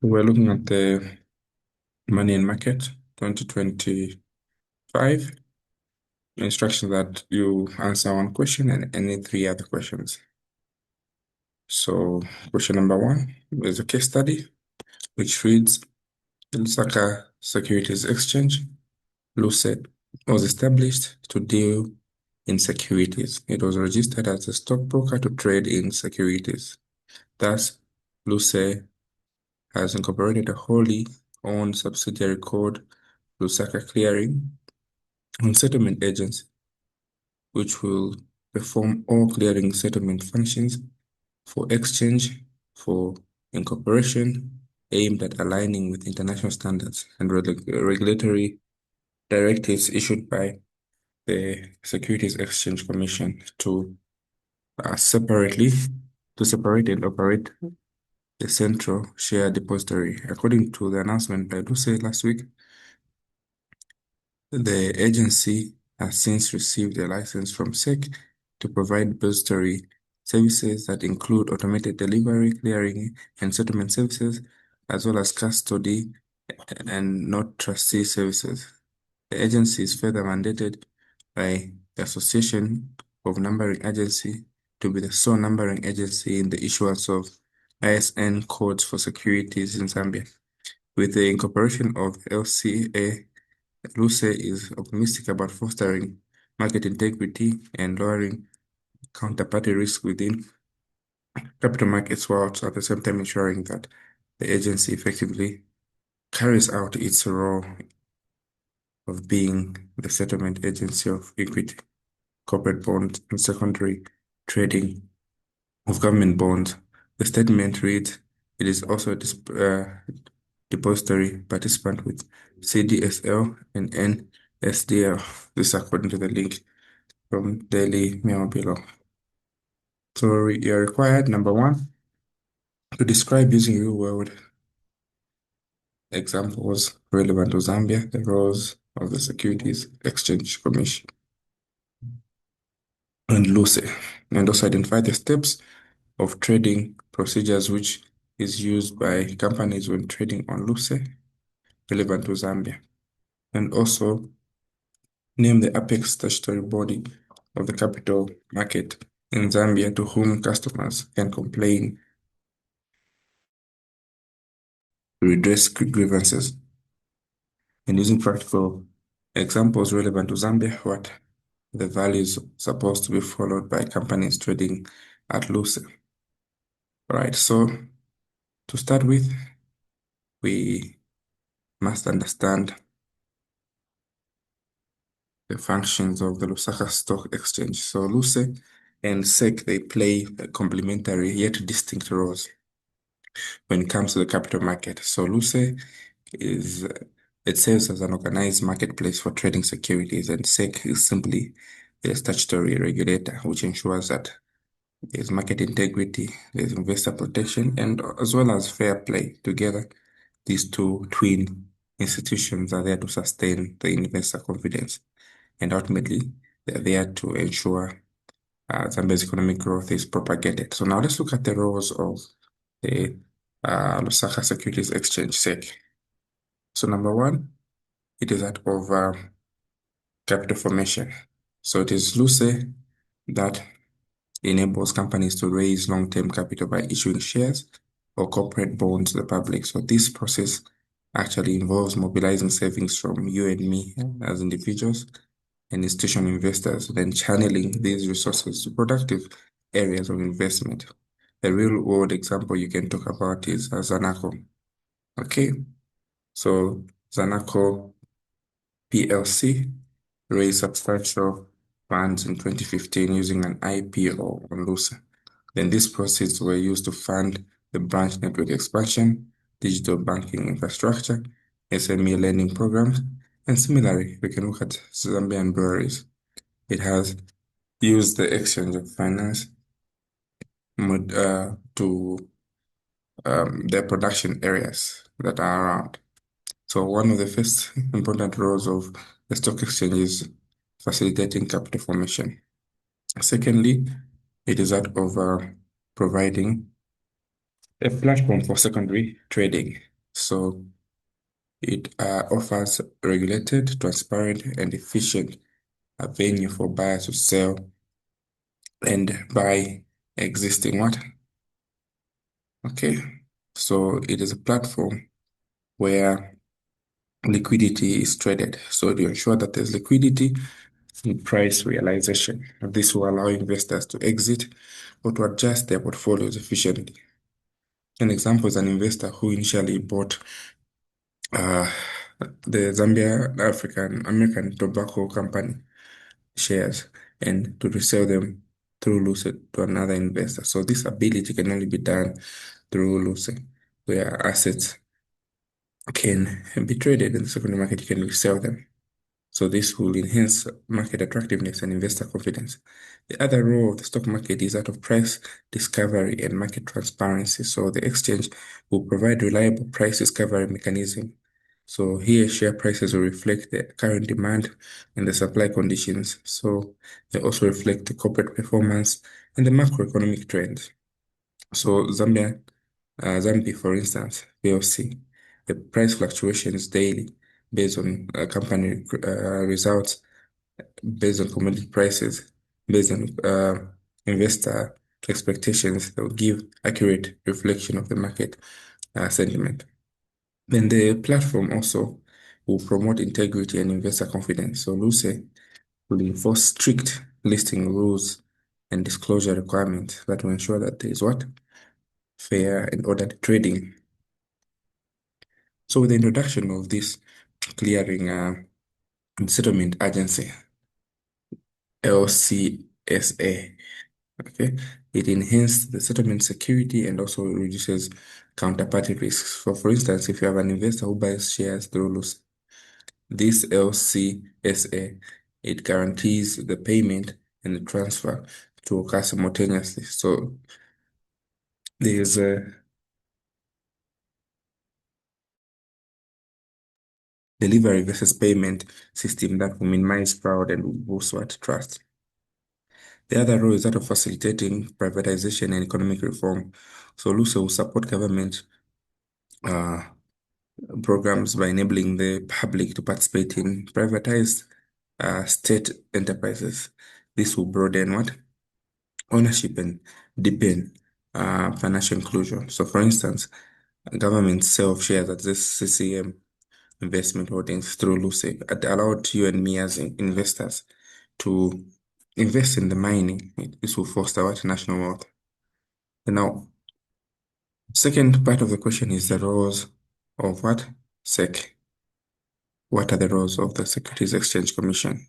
We're looking at the Money in Market 2025 instruction that you answer one question and any three other questions. So, question number one is a case study which reads Lusaka Securities Exchange, LUSE, was established to deal in securities. It was registered as a stockbroker to trade in securities. Thus, LUSE has incorporated a wholly owned subsidiary called Lusaka Clearing and Settlement Agency, which will perform all clearing settlement functions for exchange, for incorporation, aimed at aligning with international standards and regulatory directives issued by the Securities Exchange Commission separately to separate and operate the central share depository. According to the announcement by Luce last week, the agency has since received a license from SEC to provide depository services that include automated delivery, clearing, and settlement services, as well as custody and not trustee services. The agency is further mandated by the Association of Numbering Agency to be the sole numbering agency in the issuance of ISN codes for securities in Zambia. With the incorporation of LCA, Luce is optimistic about fostering market integrity and lowering counterparty risk within capital markets, while at the same time ensuring that the agency effectively carries out its role of being the settlement agency of equity, corporate bonds, and secondary trading of government bonds. The statement reads, it is also a depository participant with CDSL and NSDL. This according to the link from Daily Mail below. So you're required, number one, to describe using real-world examples relevant to Zambia, the roles of the Securities Exchange Commission and LUCE, and also identify the steps of trading procedures which is used by companies when trading on LUCE relevant to Zambia, and also name the apex statutory body of the capital market in Zambia to whom customers can complain, redress grievances, and using practical examples relevant to Zambia, what the values supposed to be followed by companies trading at LUCE. Right, so to start with, we must understand the functions of the Lusaka Stock Exchange. So LUCE and SEC, they play complementary yet distinct roles when it comes to the capital market. So LUCE is it serves as an organized marketplace for trading securities, and SEC is simply a statutory regulator which ensures that there's market integrity, there's investor protection, and as well as fair play. Together, these two twin institutions are there to sustain the investor confidence, and ultimately, they're there to ensure Zambia's economic growth is propagated. So now let's look at the roles of the Lusaka Securities Exchange SEC. So number one, it is that of capital formation. So it is LUCE that enables companies to raise long-term capital by issuing shares or corporate bonds to the public. So this process actually involves mobilizing savings from you and me as individuals and institutional investors, then channeling these resources to productive areas of investment. A real-world example you can talk about is Zanaco. Okay, so Zanaco PLC raised substantial funds in 2015 using an IPO on LUCE. Then these proceeds were used to fund the branch network expansion, digital banking infrastructure, SME lending programs, and similarly, we can look at Zambian breweries. It has used the exchange of finance to their production areas that are around. So one of the first important roles of the stock exchange is facilitating capital formation. Secondly, it is that of providing a platform for secondary trading. So it offers regulated, transparent, and efficient venue for buyers to sell and buy existing what? Okay. So it is a platform where liquidity is traded. So to ensure that there's liquidity in price realization. This will allow investors to exit or to adjust their portfolios efficiently. An example is an investor who initially bought uh, the Zambia African American Tobacco Company shares and to resell them through Lucid to another investor. So this ability can only be done through Lucid, where assets can be traded in the secondary market, you can resell them. So this will enhance market attractiveness and investor confidence. The other role of the stock market is that of price discovery and market transparency. So the exchange will provide reliable price discovery mechanism. So here share prices will reflect the current demand and the supply conditions. So they also reflect the corporate performance and the macroeconomic trends. So Zambia, for instance, PLC, the price fluctuations daily based on company results, based on commodity prices, based on investor expectations that will give accurate reflection of the market sentiment. Then the platform also will promote integrity and investor confidence. So Luce will enforce strict listing rules and disclosure requirements that will ensure that there is what? Fair and orderly trading. So with the introduction of this clearing and settlement agency, LCSA, okay, it enhances the settlement security and also reduces counterparty risks. So for instance, if you have an investor who buys shares through this LCSA, it guarantees the payment and the transfer to occur simultaneously. So there's a delivery versus payment system that will minimize fraud and will boost what trust. The other role is that of facilitating privatization and economic reform. So LUSA will support government uh, programs by enabling the public to participate in privatized state enterprises. This will broaden what? Ownership and deepen financial inclusion. So for instance, government sale of shares at this CCM investment holdings through Lucid. It allowed you and me as investors to invest in the mining. This will foster what? National wealth. And now, second part of the question is the roles of what? SEC. What are the roles of the Securities Exchange Commission?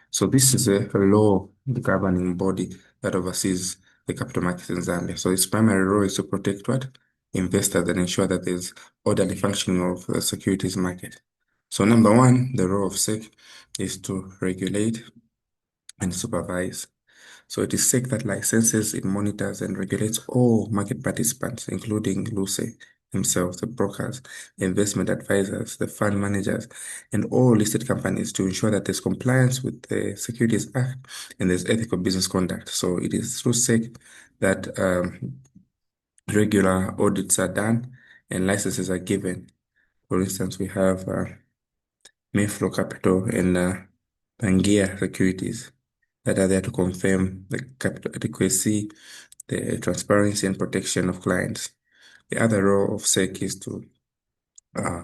So this is a law governing body that oversees the capital markets in Zambia. So its primary role is to protect what? Investors and ensure that there's orderly functioning of the securities market. So number one, the role of SEC is to regulate and supervise. So it is SEC that licenses, it monitors and regulates all market participants, including LUSE himself, the brokers, the investment advisors, the fund managers, and all listed companies to ensure that there's compliance with the Securities Act and there's ethical business conduct. So it is through SEC that regular audits are done and licenses are given. For instance, we have Mayflow Capital and Pangaea Securities that are there to confirm the capital adequacy, the transparency and protection of clients. The other role of SEC is to uh,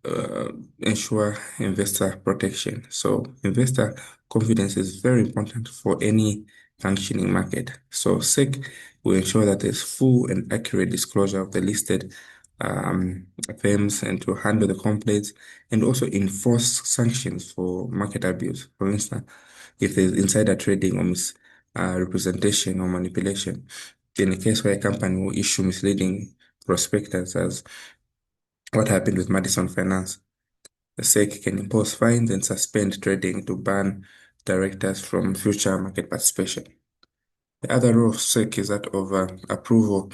uh, ensure investor protection. So investor confidence is very important for any functioning market. So SEC will ensure that there's full and accurate disclosure of the listed firms and to handle the complaints and also enforce sanctions for market abuse. For instance, if there's insider trading or misrepresentation or manipulation, in a case where a company will issue misleading prospectus as what happened with Madison Finance, the SEC can impose fines and suspend trading to ban directors from future market participation. The other role of SEC is that of approval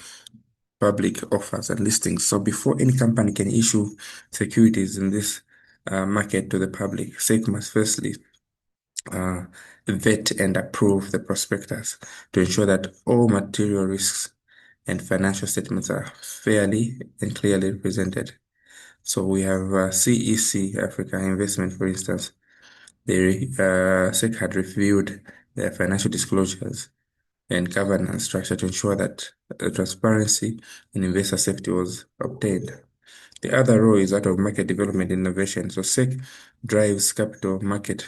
public offers and listings. So before any company can issue securities in this market to the public, SEC must firstly uh, vet and approve the prospectus to ensure that all material risks and financial statements are fairly and clearly represented. So we have CEC Africa Investment, for instance. SEC had reviewed their financial disclosures and governance structure to ensure that transparency and investor safety was obtained. The other role is that of market development innovation. So SEC drives capital market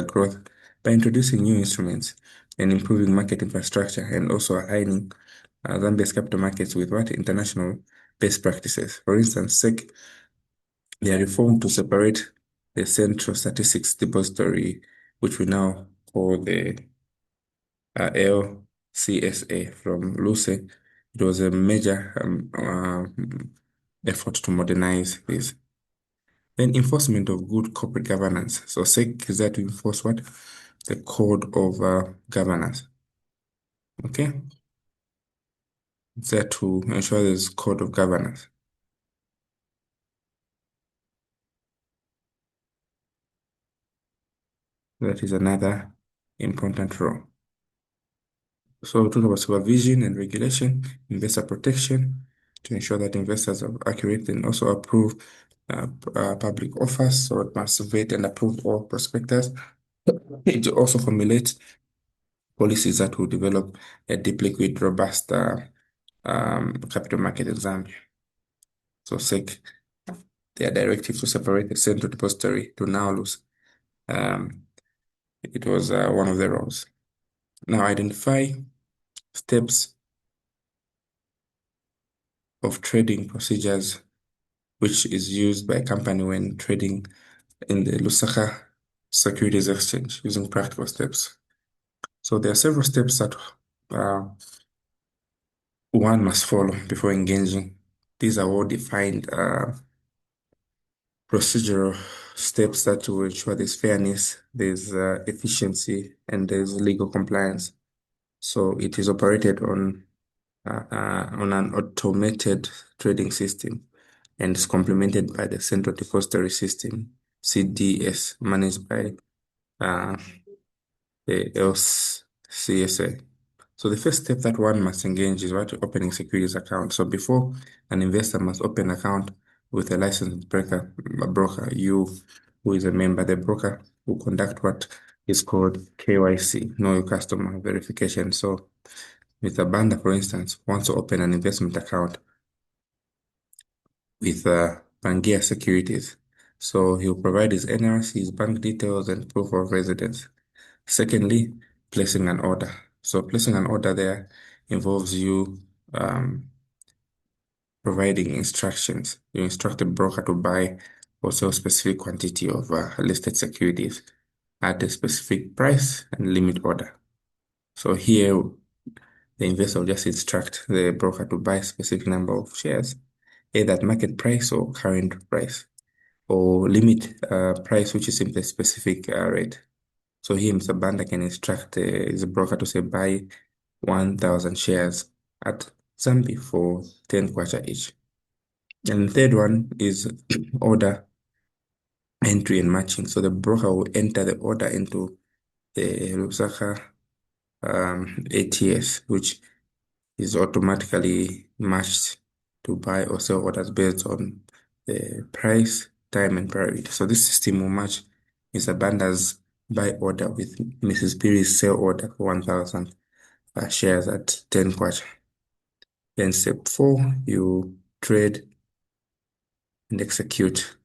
growth by introducing new instruments and improving market infrastructure and also aligning Zambia's capital markets with what international best practices. For instance, SEC, they are reformed to separate the Central Statistics Depository, which we now call the LCSA, from LUCE. It was a major effort to modernize this. Then enforcement of good corporate governance. So SEC is there to enforce what? The code of governance. Okay? It's there to ensure there's code of governance. That is another important role. So we talk about supervision and regulation, investor protection, to ensure that investors are accurate and also approve public offers. So it must vet and approve all prospectus. It also formulates policies that will develop a deep liquid, robust capital market exam. So SEC, their directive to separate the central depository to now lose. It was one of the roles. Now identify steps of trading procedures which is used by a company when trading in the Lusaka Securities Exchange using practical steps. So there are several steps that uh, one must follow before engaging. These are all defined procedural steps that will ensure there's fairness, there's efficiency, and there's legal compliance. So it is operated on an automated trading system and is complemented by the Central Depository System, CDS, managed by uh, the LCSA. So the first step that one must engage is what opening securities account. So before an investor must open account with a licensed broker, you who is a member, the broker will conduct what is called KYC, know your customer verification. So Mr. Banda, for instance, wants to open an investment account with Pangaea Securities. So he'll provide his NRC, his bank details, and proof of residence. Secondly, placing an order. So placing an order there involves you providing instructions. You instruct the broker to buy or sell a specific quantity of listed securities at a specific price and limit order. So here, the investor will just instruct the broker to buy a specific number of shares, either at market price or current price, or limit price, which is simply a specific rate. So here, Mr. Banda can instruct his broker to say buy 1,000 shares at Zambi for 10 kwacha each. And the third one is order entry and matching. So the broker will enter the order into the Lusaka ATS, which is automatically matched to buy or sell orders based on the price, time, and priority. So this system will match Mr. Banda's buy order with Mrs. Piri's sell order for 1,000 shares at 10 kwacha. Then step 4, you trade and execute.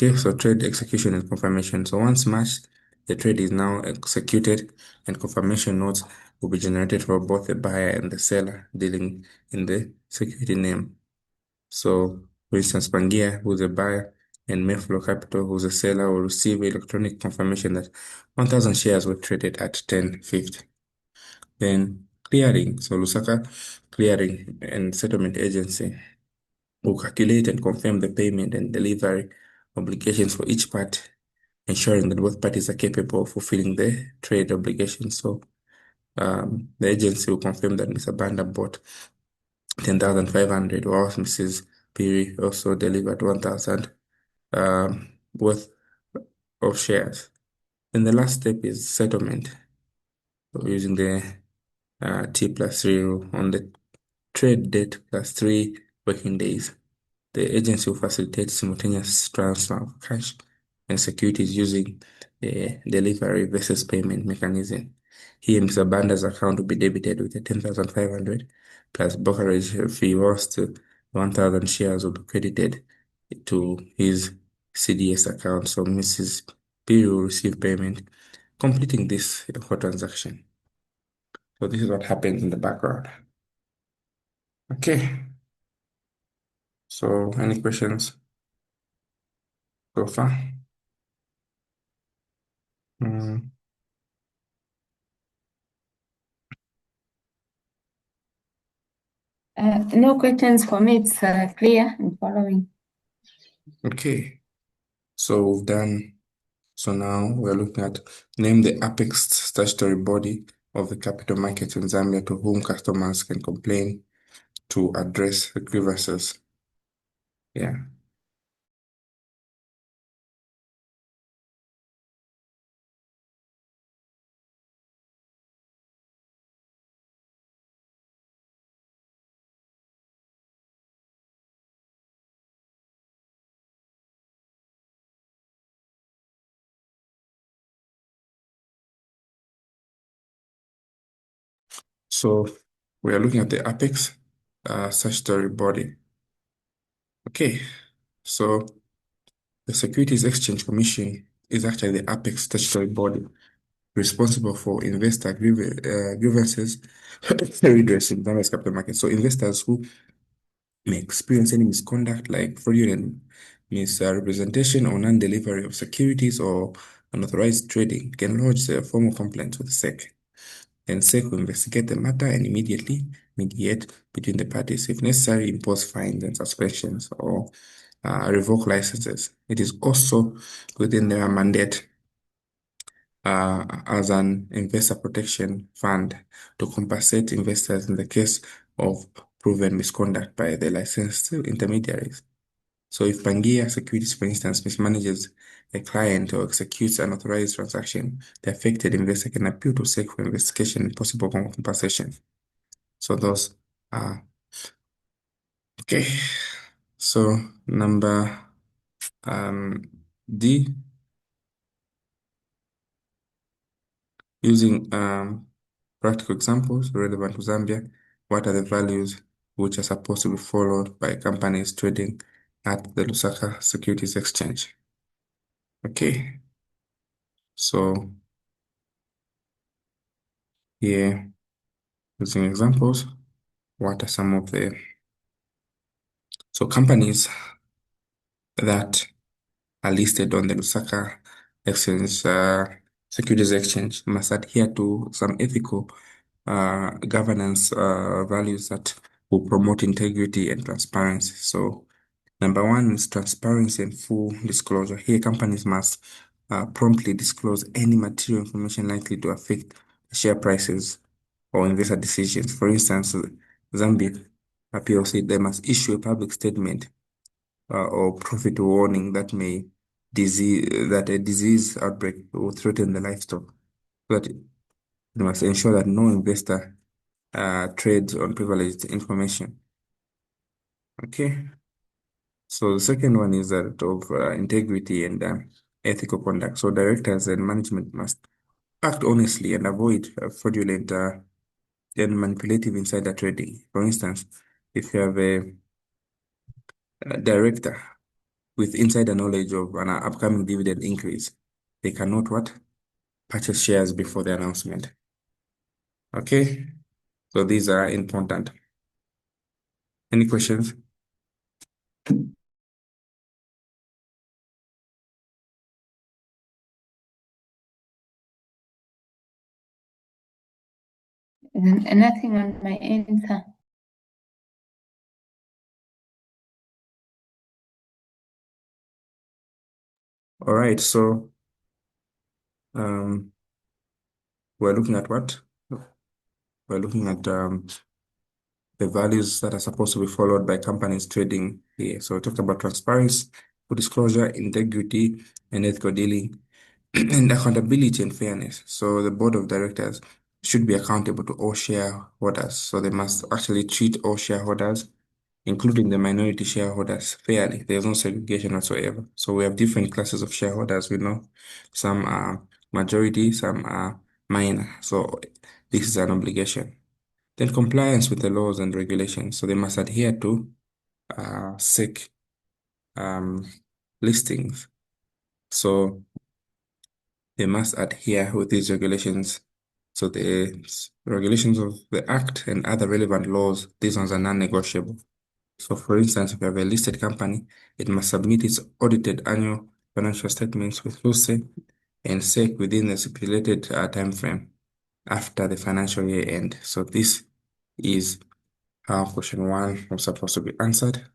Okay, so trade execution and confirmation. So once matched, the trade is now executed and confirmation notes will be generated for both the buyer and the seller dealing in the security name. So, for instance, Pangaea, who's a buyer, and Mayflow Capital, who's a seller, will receive electronic confirmation that 1,000 shares were traded at 10.50. Then clearing. So Lusaka Clearing and Settlement Agency will calculate and confirm the payment and delivery obligations for each part, ensuring that both parties are capable of fulfilling the trade obligations. So the agency will confirm that Mr. Banda bought 10,500, whilst Mrs. Piri also delivered 1,000 worth of shares. Then the last step is settlement. So using the T plus 3 rule on the trade date plus 3 working days. The agency will facilitate simultaneous transfer of cash and securities using the delivery versus payment mechanism. He and Mr. Banda's account will be debited with a 10,500 plus brokerage fee, whilst 1,000 shares will be credited to his CDS account. So Mrs. B will receive payment, completing this whole transaction. So this is what happens in the background. Okay. So any questions so far? Mm, No questions for me. It's clear and following. okay. So we've done. So now we're looking at name the apex statutory body of the capital market in Zambia to whom customers can complain to address the grievances. Yeah. So we are looking at the apex statutory body. Okay. So the Securities Exchange Commission is actually the apex statutory body responsible for investor grievances redress in Zambia's capital market. So investors who may experience any misconduct like fraudulent misrepresentation or non-delivery of securities or unauthorized trading can lodge a formal complaint with the SEC. And SEC will investigate the matter and immediately mediate between the parties. If necessary, impose fines and suspensions or revoke licenses. It is also within their mandate as an investor protection fund to compensate investors in the case of proven misconduct by the licensed intermediaries. So if Pangaea Securities, for instance, mismanages a client or executes an authorized transaction, the affected investor can appeal to SEC for investigation and possible compensation. So those are okay. So number D, using practical examples relevant to Zambia, what are the values which are supposed to be followed by companies trading at the Lusaka Securities Exchange? Okay, so here using examples, what are some of the companies that are listed on the Lusaka Exchange Securities Exchange must adhere to some ethical governance values that will promote integrity and transparency. So number one is transparency and full disclosure. Here, companies must promptly disclose any material information likely to affect share prices or investor decisions. For instance, Zambia PLC, they must issue a public statement or profit warning that a disease outbreak will threaten the livestock. But they must ensure that no investor trades on privileged information. Okay. So the second one is that of integrity and ethical conduct. So directors and management must act honestly and avoid fraudulent and manipulative insider trading. For instance, if you have a director with insider knowledge of an upcoming dividend increase, they cannot what? Purchase shares before the announcement. Okay. So these are important. Any questions? Nothing on my end, sir. All right. So um, we're looking at what? We're looking at the values that are supposed to be followed by companies trading here. So we talked about transparency, full disclosure, integrity, and ethical dealing, and accountability and fairness. So the board of directors should be accountable to all shareholders. So they must actually treat all shareholders, including the minority shareholders, fairly. There's no segregation whatsoever. So we have different classes of shareholders. We know some are majority, some are minor. So this is an obligation. Then compliance with the laws and regulations. So they must adhere to SEC um, listings. So they must adhere with these regulations. So the regulations of the Act and other relevant laws, these ones are non-negotiable. So for instance, if you have a listed company, it must submit its audited annual financial statements with LUCE and SEC within the stipulated time frame after the financial year end. So this is how question one was supposed to be answered.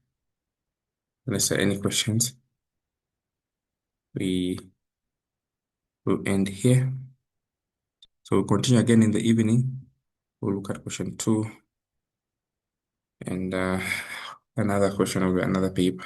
Unless there are any questions, we will end here. So we'll continue again in the evening. We'll look at question two and another question will be another paper.